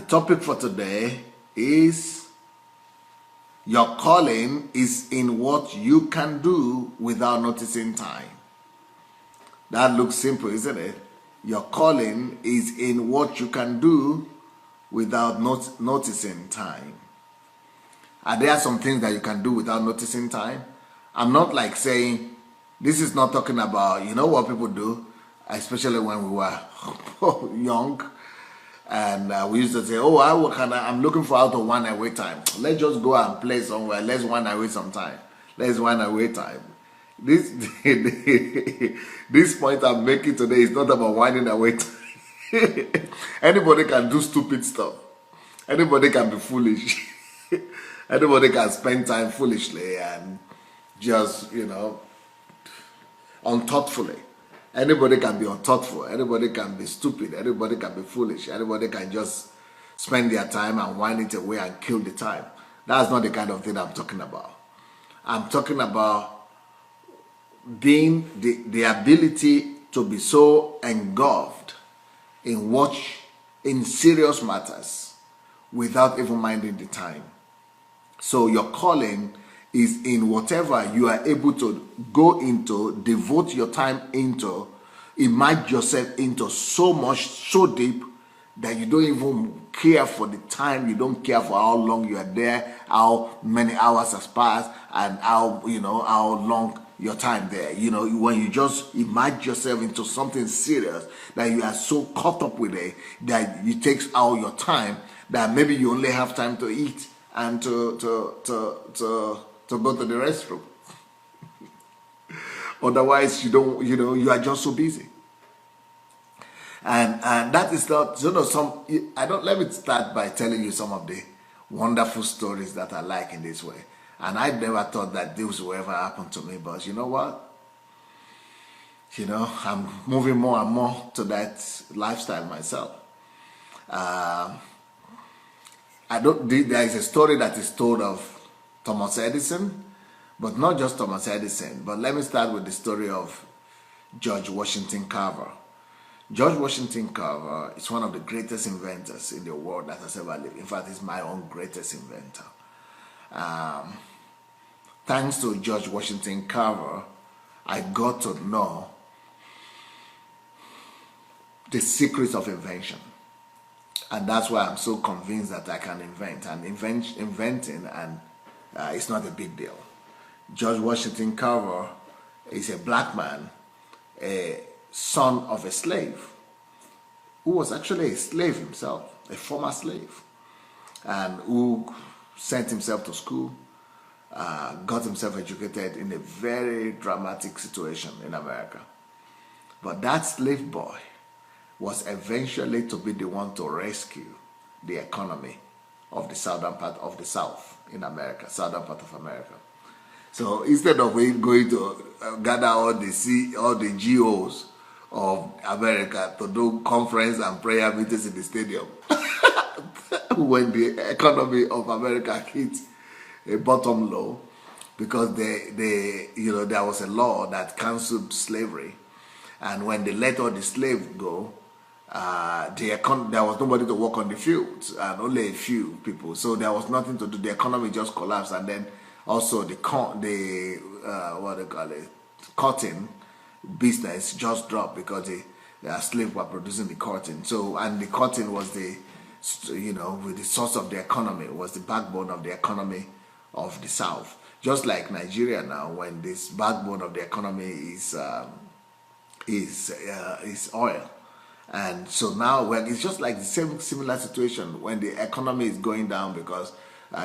topic for today is your calling is in what you can do without noticing time. That looks simple, isn't it? Your calling is in what you can do without noticing time. Are there some things that you can do without noticing time? I'm not like saying, this is not talking about, you know what people do, especially when we were young, and we used to say, oh, I'm looking for out of 1 hour time. Let's just go and play somewhere. Let's 1 hour some time. Let's 1 hour time. This point I'm making today is not about winding away time. Anybody can do stupid stuff. Anybody can be foolish. Anybody can spend time foolishly and just, unthoughtfully. Anybody can be unthoughtful. Anybody can be stupid. Anybody can be foolish. Anybody can just spend their time and wind it away and kill the time. That's not the kind of thing I'm talking about. I'm talking about being the ability to be so engulfed in serious matters without even minding the time. So your calling is in whatever you are able to go into, devote your time into, immerse yourself into so much, so deep that you don't even care for the time, you don't care for how long you are there, how many hours has passed, and how long your time there. When you just immerse yourself into something serious, that you are so caught up with it that it takes all your time, that maybe you only have time to eat and to go to the restroom. Otherwise, you are just so busy. And that is not, let me start by telling you some of the wonderful stories that I like in this way. And I never thought that this would ever happen to me, but you know what? I'm moving more and more to that lifestyle myself. There is a story that is told of Thomas Edison, but not just Thomas Edison. But let me start with the story of George Washington Carver. George Washington Carver is one of the greatest inventors in the world that has ever lived. In fact, he's my own greatest inventor. Thanks to George Washington Carver, I got to know the secrets of invention. And that's why I'm so convinced that I can invent. And inventing it's not a big deal. George Washington Carver is a black man, a son of a slave, who was actually a slave himself, a former slave, and who sent himself to school, got himself educated in a very dramatic situation in America. But that slave boy was eventually to be the one to rescue the economy of the southern part of the South in America, southern part of America. So instead of going to gather all the GOs of America to do conference and prayer meetings in the stadium, when the economy of America hit a bottom low, because there was a law that canceled slavery, and when they let all the slaves go, there was nobody to work on the fields, and only a few people. So there was nothing to do. The economy just collapsed, and then also the cotton business just dropped because the slaves were producing the cotton. So, and the cotton was the source of the economy, was the backbone of the economy of the South. Just like Nigeria now, when this backbone of the economy is oil. And so now it's just like the similar situation when the economy is going down because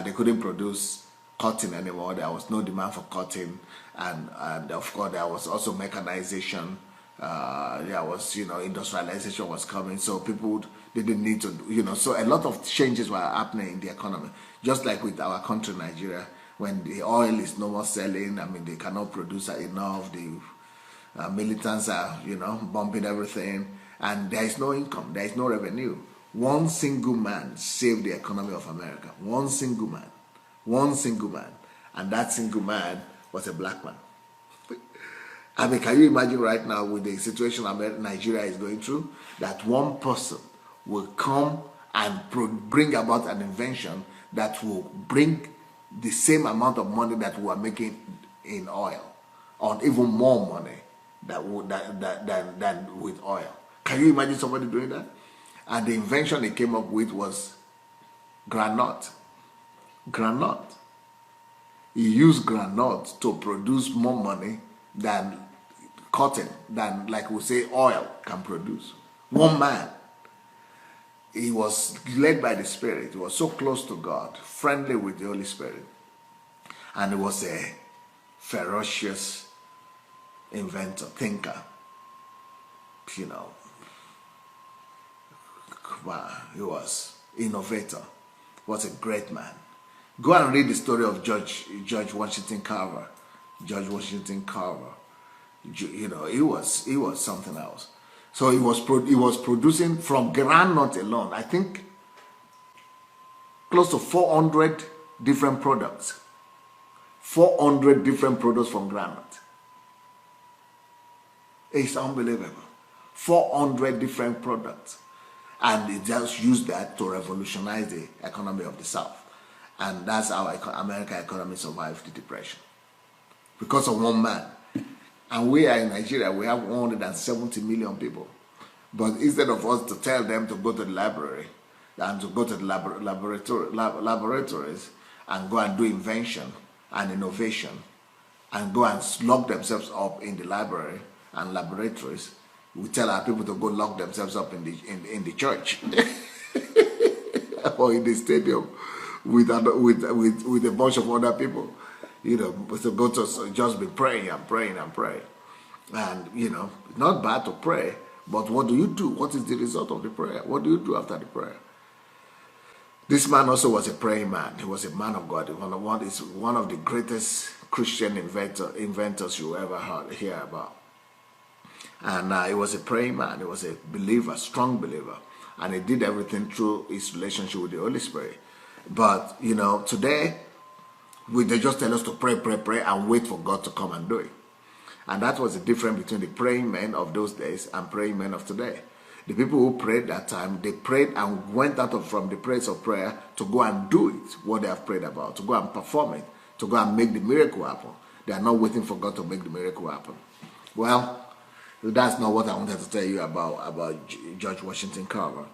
they couldn't produce cotton anymore. There was no demand for cotton, and of course there was also mechanization. There was industrialization was coming, so people didn't need to so a lot of changes were happening in the economy. Just like with our country, Nigeria, when the oil is no more selling, they cannot produce enough. The militants are bumping everything. And there is no income, there is no revenue. One single man saved the economy of America. One single man. And that single man was a black man. Can you imagine right now with the situation Nigeria is going through, that one person will come and bring about an invention that will bring the same amount of money that we are making in oil, or even more money than with oil. Can you imagine somebody doing that? And the invention they came up with was granite. Granite. He used granite to produce more money than cotton, than, like we say, oil can produce. One man. He was led by the Spirit. He was so close to God, friendly with the Holy Spirit. And he was a ferocious inventor, thinker. You know, he was innovator. Was a great man. Go and read the story of George Washington Carver. George Washington Carver. You know, he was something else. So he was producing from granite alone, I think, close to 400 different products. 400 different products from granite. It's unbelievable. 400 different products. And he just used that to revolutionize the economy of the South. And that's how American economy survived the Depression. Because of one man. And we are in Nigeria, we have 170 million people. But instead of us to tell them to go to the library and to go to the laboratories and go and do invention and innovation and go and lock themselves up in the library and laboratories, we tell our people to go lock themselves up in the church or in the stadium with a bunch of other people. You know, to go to just be praying and praying and praying. And, you know, it's not bad to pray, but what do you do? What is the result of the prayer? What do you do after the prayer? This man also was a praying man. He was a man of God. One of the greatest Christian inventors you ever hear about. And he was a praying man. He was a believer, strong believer. And he did everything through his relationship with the Holy Spirit. But, you know, today, they just tell us to pray, pray, pray, and wait for God to come and do it. And that was the difference between the praying men of those days and praying men of today. The people who prayed that time, they prayed and went out from the place of prayer to go and do it, what they have prayed about, to go and perform it, to go and make the miracle happen. They are not waiting for God to make the miracle happen. Well, that's not what I wanted to tell you about George Washington Carver.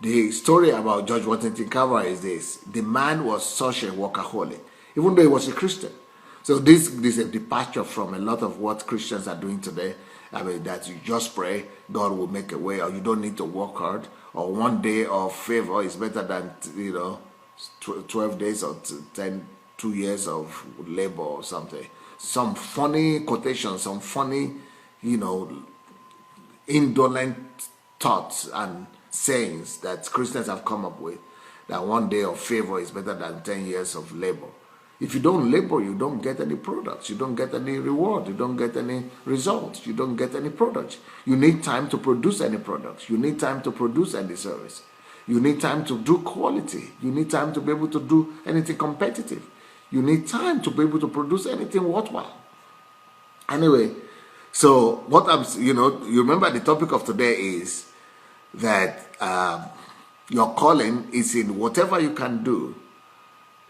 The story about George Washington Carver is this. The man was such a workaholic, even though he was a Christian. So this is a departure from a lot of what Christians are doing today. I mean, that you just pray, God will make a way, or you don't need to work hard, or one day of favor is better than, 12 days or 2 years of labor or something. Some funny quotations, some funny, indolent thoughts and sayings that Christians have come up with, that one day of favor is better than 10 years of labor. If you don't labor, you don't get any products. You don't get any reward. You don't get any results. You don't get any products. You need time to produce any products. You need time to produce any service. You need time to do quality. You need time to be able to do anything competitive. You need time to be able to produce anything worthwhile. Anyway, so what you remember the topic of today is that your calling is in whatever you can do.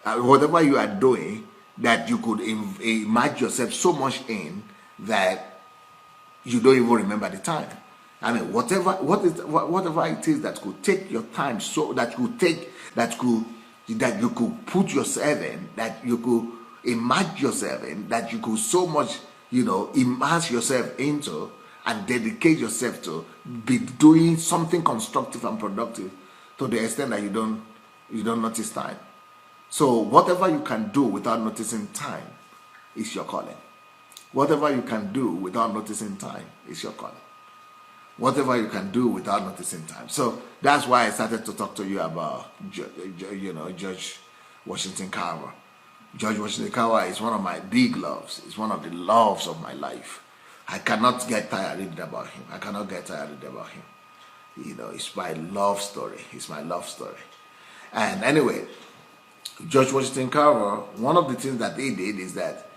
Whatever you are doing, that you could immerse yourself so much in that you don't even remember the time. I mean, whatever it is that could take your time, so that you could put yourself in, that you could immerse yourself in, that you could so much, immerse yourself into and dedicate yourself to be doing something constructive and productive to the extent that you don't notice time. So whatever you can do without noticing time is your calling. Whatever you can do without noticing time is your calling. Whatever you can do without noticing time. So that's why I started to talk to you about, George Washington Carver. George Washington Carver is one of my big loves. It's one of the loves of my life. I cannot get tired reading about him. I cannot get tired reading about him. It's my love story. It's my love story. And anyway, George Washington Carver, one of the things that he did is that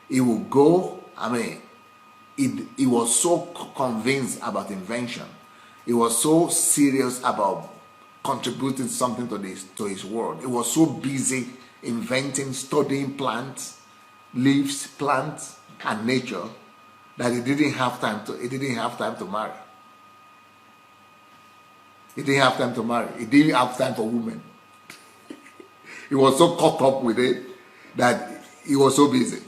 he would go, he was so convinced about invention. He was so serious about contributing something to his world. He was so busy inventing, studying plants, leaves, plants, and nature that he didn't have time to marry. He didn't have time to marry. He didn't have time for women. He was so caught up with it that he was so busy.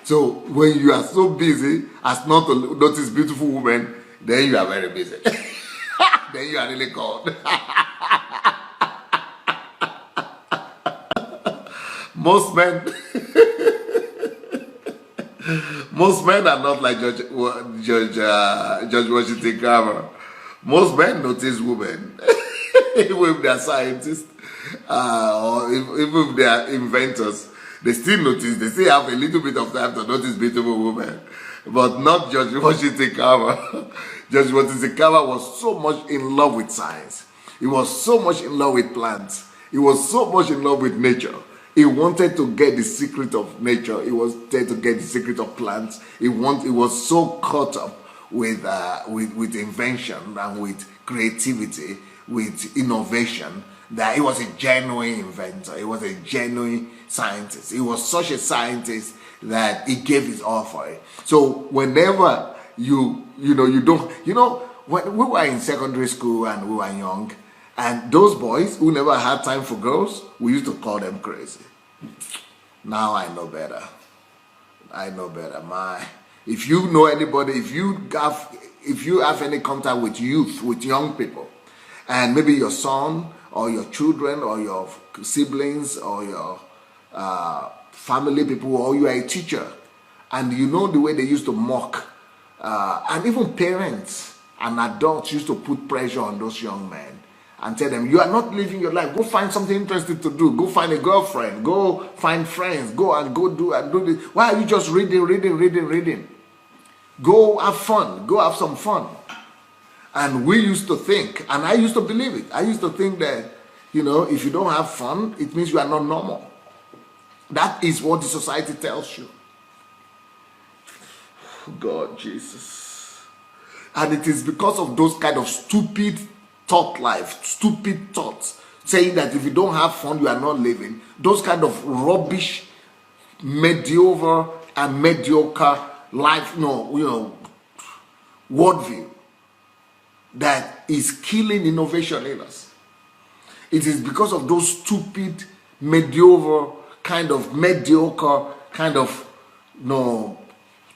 So when you are so busy as not to notice beautiful women, then you are very busy. Then you are really called. Most men are not like George Washington Carver. Most men notice women, even if they are scientists or even if they are inventors. They still notice. They still have a little bit of time to notice beautiful women, but not George Washington Carver. George Washington Carver was so much in love with science. He was so much in love with plants. He was so much in love with nature. He wanted to get the secret of nature. He wanted to get the secret of plants. He was so caught up with invention and with creativity, with innovation, that he was a genuine inventor. He was a genuine scientist. He was such a scientist that he gave his all for it. So whenever when we were in secondary school and we were young, and those boys who never had time for girls, we used to call them crazy. Now I know better. I know better. If you know anybody, if you have any contact with youth, with young people, and maybe your son or your children or your siblings or your family people, or you are a teacher, and you know the way they used to mock, and even parents and adults used to put pressure on those young men and tell them, you are not living your life, go find something interesting to do, go find a girlfriend, go find friends, go do this. Why are you just reading? Go have fun, go have some fun. And we used to think, and I used to believe it, I used to think that, if you don't have fun, it means you are not normal. That is what the society tells you. God, Jesus. And it is because of those kind of stupid stupid thoughts, saying that if you don't have fun, you are not living. Those kind of rubbish, mediocre life, worldview that is killing innovation in us. It is because of those stupid, mediocre kind of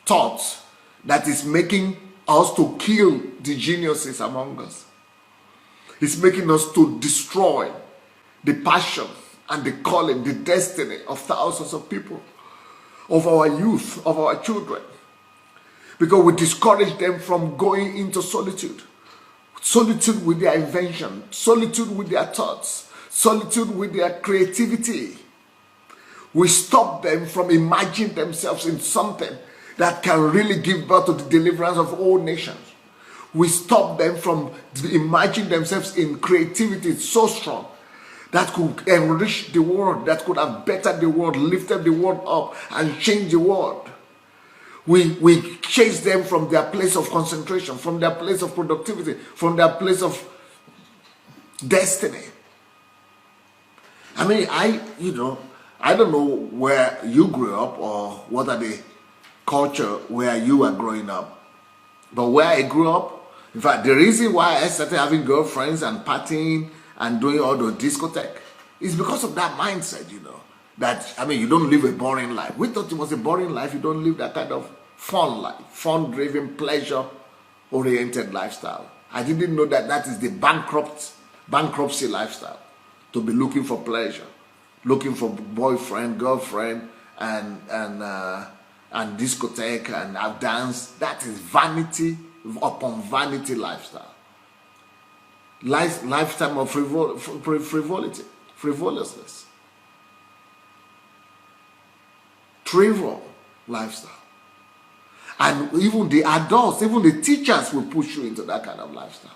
thoughts that is making us to kill the geniuses among us. It's making us to destroy the passion and the calling, the destiny of thousands of people, of our youth, of our children. Because we discourage them from going into solitude. Solitude with their invention, solitude with their thoughts, solitude with their creativity. We stop them from imagining themselves in something that can really give birth to the deliverance of all nations. We stop them from imagining themselves in creativity so strong that could enrich the world, that could have bettered the world, lifted the world up, and changed the world. We chase them from their place of concentration, from their place of productivity, from their place of destiny. I mean, I don't know where you grew up or what are the culture where you are growing up. But where I grew up, in fact, the reason why I started having girlfriends and partying and doing all the discotheque is because of that mindset, that, you don't live a boring life. We thought it was a boring life. You don't live that kind of fun life, fun-driven, pleasure-oriented lifestyle. I didn't know that is the bankruptcy lifestyle, to be looking for pleasure, looking for boyfriend, girlfriend, and discotheque and dance. That is vanity upon vanity lifestyle. Lifetime of frivolousness. Trivial lifestyle. And even the adults, even the teachers will push you into that kind of lifestyle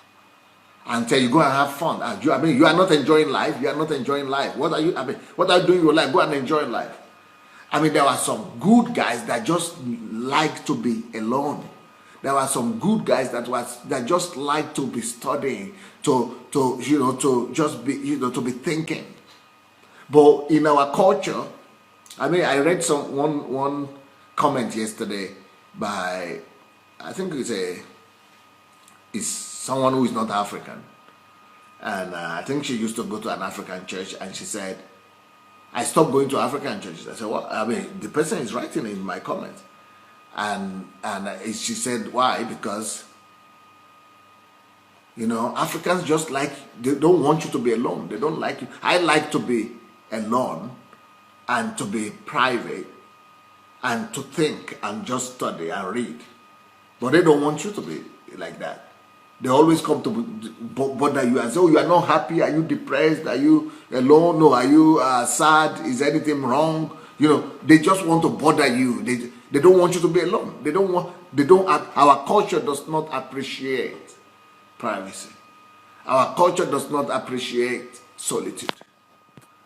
and tell you, go and have fun. And you are not enjoying life. You are not enjoying life. What are you doing in your life? Go and enjoy life. There were some good guys that just like to be alone. There were some good guys that just like to be studying, to just be, to be thinking. But in our culture, I mean, I read one comment yesterday by, I think it's someone who is not African, and I think she used to go to an African church, and she said, I stopped going to African churches. I said, well, I mean, the person is writing in my comment, and she said, why? Because Africans just they don't want you to be alone. They don't like you. I like to be alone and to be private and to think and just study and read. But they don't want you to be like that. They always come to bother you and say, oh, you are not happy? Are you depressed? Are you alone? No, are you sad? Is anything wrong? They just want to bother you. They don't want you to be alone. Our culture does not appreciate privacy. Our culture does not appreciate solitude.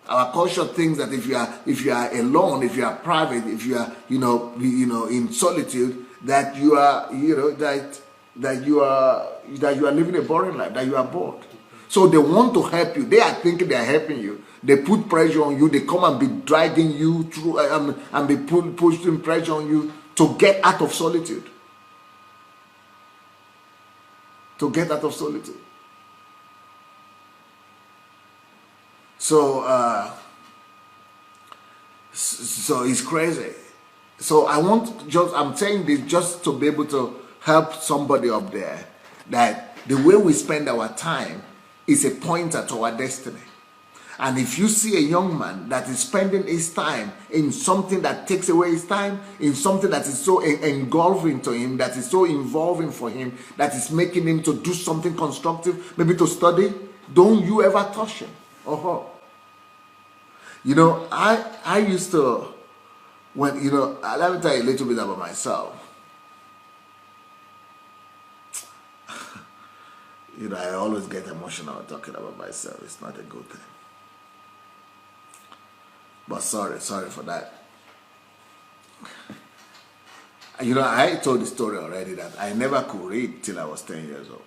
Our culture thinks that if you are alone, if you are private, if you are in solitude, that you are that you are living a boring life, that you are bored. So they want to help you. They are thinking they are helping you. They put pressure on you. They come and be dragging you through and be pushing pressure on you to get out of solitude. To get out of solitude. So it's crazy. So I'm saying this just to be able to help somebody up there, that the way we spend our time is a pointer to our destiny. And if you see a young man that is spending his time in something that takes away his time, in something that is so engulfing to him, that is so involving for him, that is making him to do something constructive, maybe to study, don't you ever touch him or her. I used to, let me tell you a little bit about myself. I always get emotional talking about myself. It's not a good thing. But sorry for that. I told the story already that I never could read till I was 10 years old.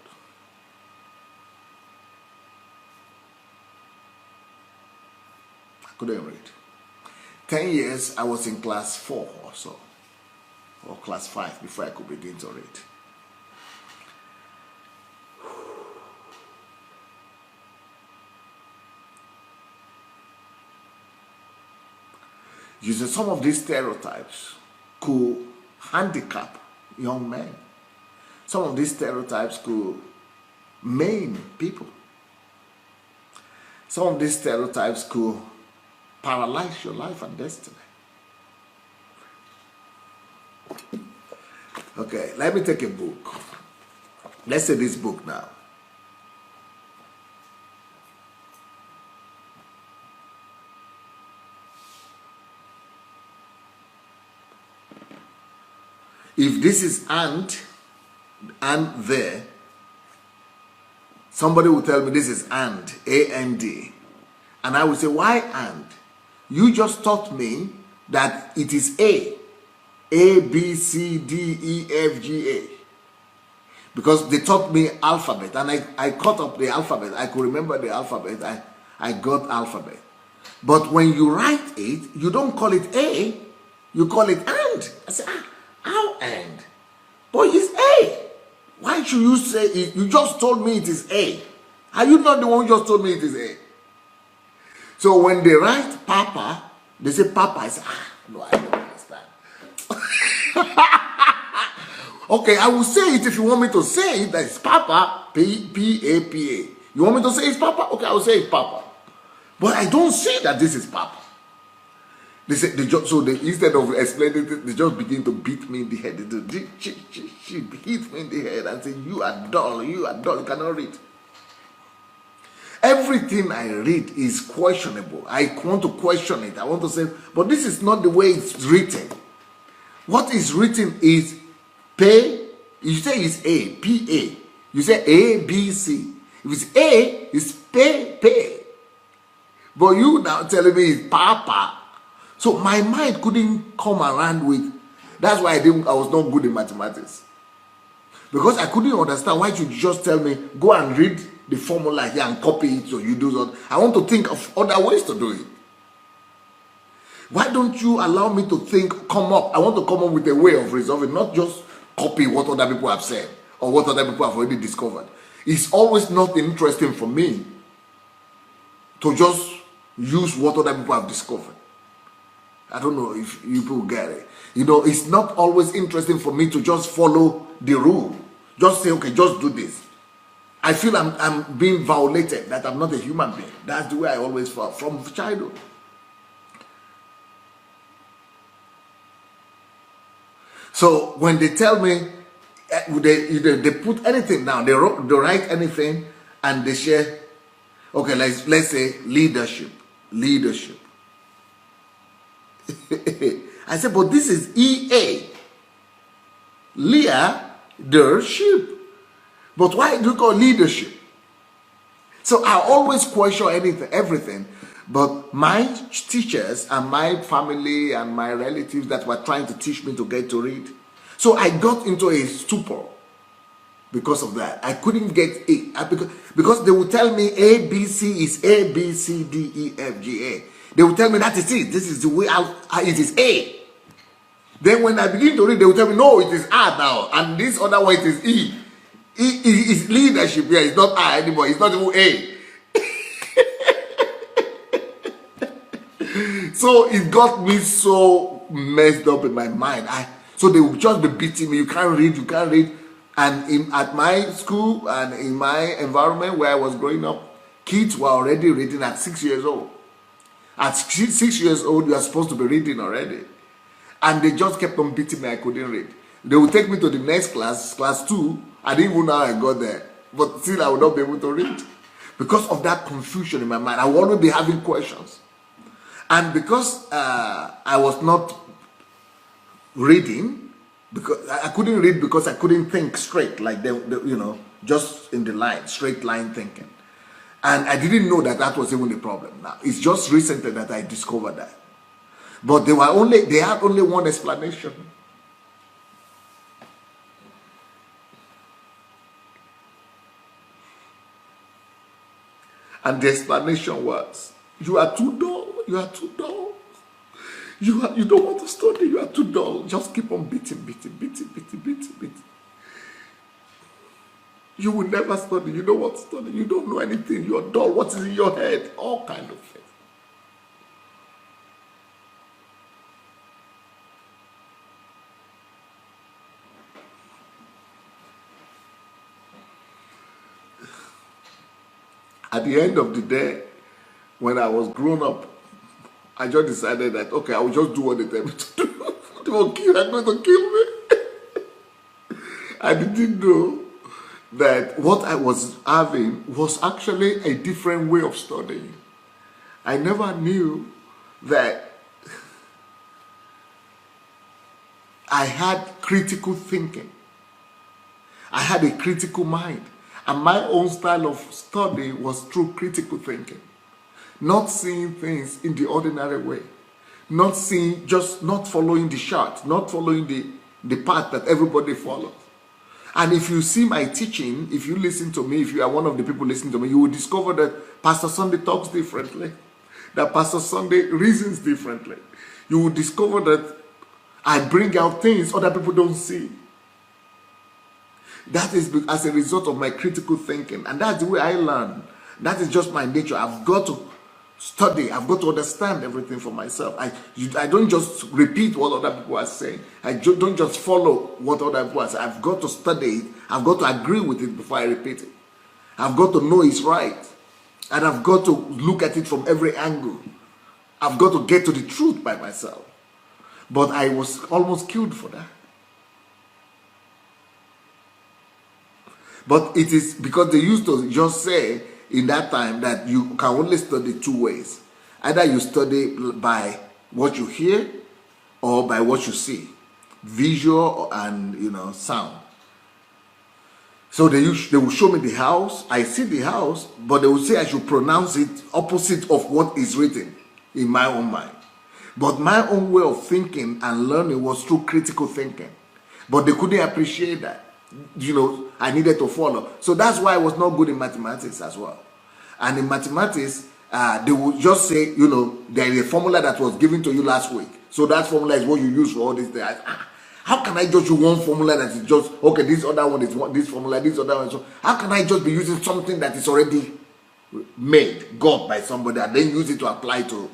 I couldn't read. 10 years, I was in class 4 or so, or class 5 before I could begin to read. Some of these stereotypes could handicap young men. Some of these stereotypes could maim people. Some of these stereotypes could paralyze your life and destiny. Okay, let me take a book. Let's say this book now. If this is and there, somebody will tell me this is and, A-N-D. And I will say, why and? You just taught me that it is A, B, C, D, E, F, G, A. Because they taught me alphabet, and I caught up the alphabet. I could remember the alphabet. I got alphabet. But when you write it, you don't call it A, you call it and. I say, how and? But it's A. Why should you say it? You just told me it is A. Are you not the one who just told me it is A? So when they write Papa, they say Papa. I say, no, I don't understand. Okay, I will say it if you want me to say it. That it's Papa, P-A-P-A. You want me to say it's Papa? Okay, I will say it's Papa. But I don't say that this is Papa. They say, instead of explaining it, they just begin to beat me in the head. She hit me in the head and say, you are dull, you cannot read. Everything I read is questionable. I want to question it. I want to say, but this is not the way it's written. What is written is pay. You say it's A, P-A. You say A, B, C. If it's A, it's pay. But you now telling me it's Papa. So my mind couldn't come around with. That's why I was not good in mathematics. Because I couldn't understand why you just tell me, go and read the formula here and copy it so you do that. I want to think of other ways to do it. Why don't you allow me to think, come up? I want to come up with a way of resolving, not just copy what other people have said or what other people have already discovered. It's always not interesting for me to just use what other people have discovered. I don't know if you people get it. You know, it's not always interesting for me to just follow the rule. Just say, okay, just do this. I feel I'm being violated, that I'm not a human being. That's the way I always felt from childhood. So when they tell me, they put anything down, they write anything and they share, okay, let's say leadership. I said, but this is EA. Leadership. But why do you call leadership? So I always question everything. But my teachers and my family and my relatives that were trying to teach me to get to read. So I got into a stupor because of that. I couldn't get it. Because they would tell me A, B, C is A, B, C, D, E, F, G, A. They would tell me that is it. This is the way it is A. Then when I begin to read, they will tell me, no, it is R now. And this other one, it is E. E is leadership here. It's not R anymore. It's not even A. So it got me so messed up in my mind. So they would just be beating me. You can't read. And at my school and in my environment where I was growing up, kids were already reading at 6 years old. At 6 years old, you are supposed to be reading already. And they just kept on beating me. I couldn't read. They would take me to the next class, class 2. I didn't even know how I got there. But still, I would not be able to read. Because of that confusion in my mind, I would always be having questions. And because I was not reading, because I couldn't read because I couldn't think straight, like just in the line, straight line thinking. And I didn't know that was even the problem. Now it's just recently that I discovered that. But they had only one explanation. And the explanation was, you are too dull. You are too dull. You don't want to study. You are too dull. Just keep on beating. You will never study. You don't want to study. You don't know anything. You are dull. What is in your head? All kind of things. At the end of the day, when I was grown up, I just decided that, okay, I will just do what they tell me to do. They're going to kill me. I didn't know that what I was having was actually a different way of studying. I never knew that I had critical thinking. I had a critical mind. And my own style of study was through critical thinking. Not seeing things in the ordinary way. Not following the chart, not following the path that everybody follows. And if you see my teaching, if you listen to me, if you are one of the people listening to me, you will discover that Pastor Sunday talks differently. That Pastor Sunday reasons differently. You will discover that I bring out things other people don't see. That is as a result of my critical thinking. And that's the way I learn. That is just my nature. I've got to study. I've got to understand everything for myself. I don't just repeat what other people are saying. I don't just follow what other people are saying. I've got to study it. I've got to agree with it before I repeat it. I've got to know it's right. And I've got to look at it from every angle. I've got to get to the truth by myself. But I was almost killed for that. But it is because they used to just say in that time that you can only study two ways. Either you study by what you hear or by what you see. Visual and, sound. So they will show me the house. I see the house, but they will say I should pronounce it opposite of what is written in my own mind. But my own way of thinking and learning was through critical thinking. But they couldn't appreciate that. I needed to follow. So that's why I was not good in mathematics as well. And in mathematics, they would just say, there is a formula that was given to you last week. So that formula is what you use for all these things. How can I just use one formula that is just, okay, this other one is this formula, this other one. So how can I just be using something that is already made, got by somebody, and then use it to apply to?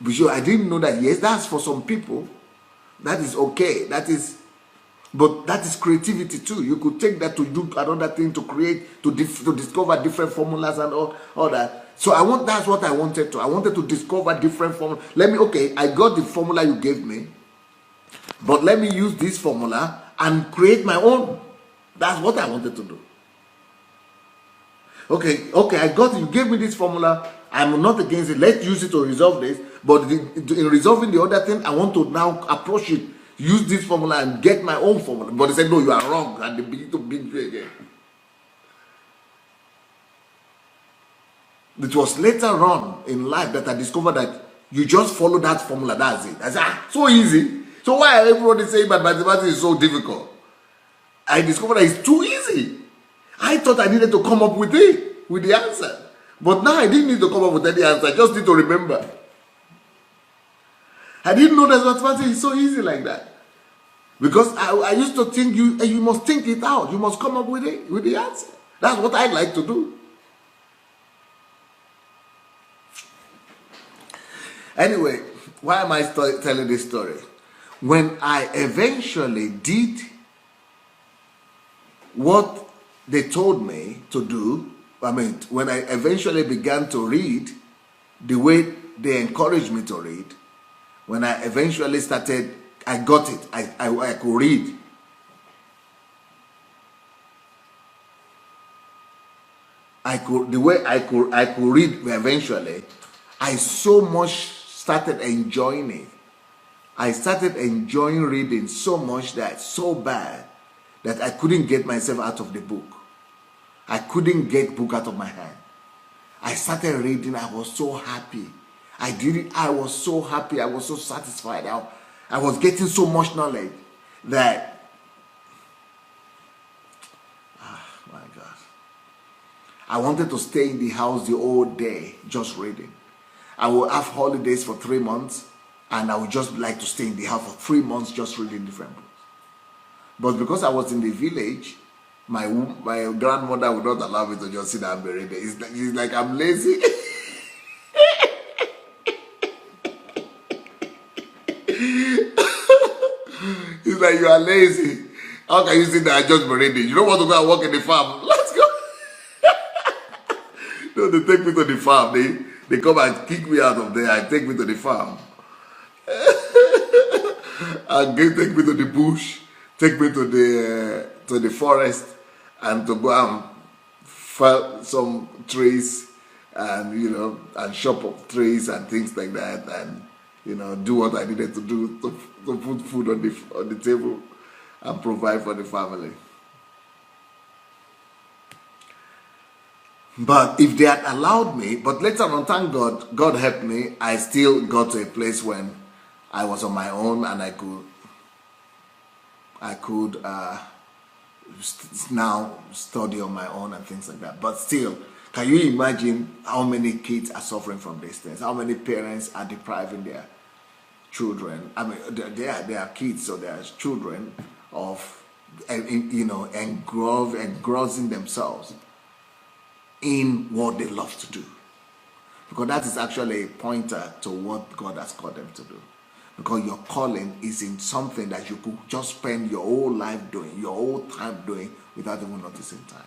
Because I didn't know that, yes, that's for some people. That is okay. But that is creativity too. You could take that to do another thing, to create, to discover different formulas and all that. So that's what I wanted to. I wanted to discover different formulas. I got the formula you gave me, but let me use this formula and create my own. That's what I wanted to do. Okay, I got it. You gave me this formula. I'm not against it. Let's use it to resolve this. But in resolving the other thing, I want to now approach it, use this formula and get my own formula. But they said, no, you are wrong. And they begin to beat you again. It was later on in life that I discovered that you just follow that formula. That's it. I said, so easy. So why everybody saying that mathematics is so difficult? I discovered that it's too easy. I thought I needed to come up with the answer. But now I didn't need to come up with any answer. I just need to remember. I didn't know that mathematics is so easy like that. Because I used to think you must think it out. You must come up with the answer. That's what I like to do. Anyway, why am I telling this story? When I eventually did what they told me to do, when I eventually began to read the way they encouraged me to read, when I eventually started, I got it. I could read. I could read eventually. I so much started enjoying it. I started enjoying reading so much so bad that I couldn't get myself out of the book. I couldn't get book out of my hand. I started reading. I was so happy. I did it. I was so happy. I was so satisfied. I was getting so much knowledge that, my God, I wanted to stay in the house the whole day just reading. I would have holidays for 3 months, and I would just like to stay in the house for 3 months just reading different books. But because I was in the village, my grandmother would not allow me to just sit down and be reading. It's like I'm lazy. It's like, you are lazy. How can you sit there and just be reading? You don't want to go and work in the farm. Let's go. No, they take me to the farm. They come and kick me out of there and take me to the farm. And take me to the bush, take me to the forest, and to go and fell some trees, and and chop up trees and things like that, and do what I needed to do to put food on the table and provide for the family. But if they had allowed me, but later on, thank God, God helped me. I still got to a place when I was on my own, and I could now study on my own and things like that. But still, can you imagine how many kids are suffering from these things? How many parents are depriving their children? They are kids, so they are children of, engrossing themselves in what they love to do. Because that is actually a pointer to what God has called them to do. Because your calling is in something that you could just spend your whole life doing, your whole time doing, without even noticing time.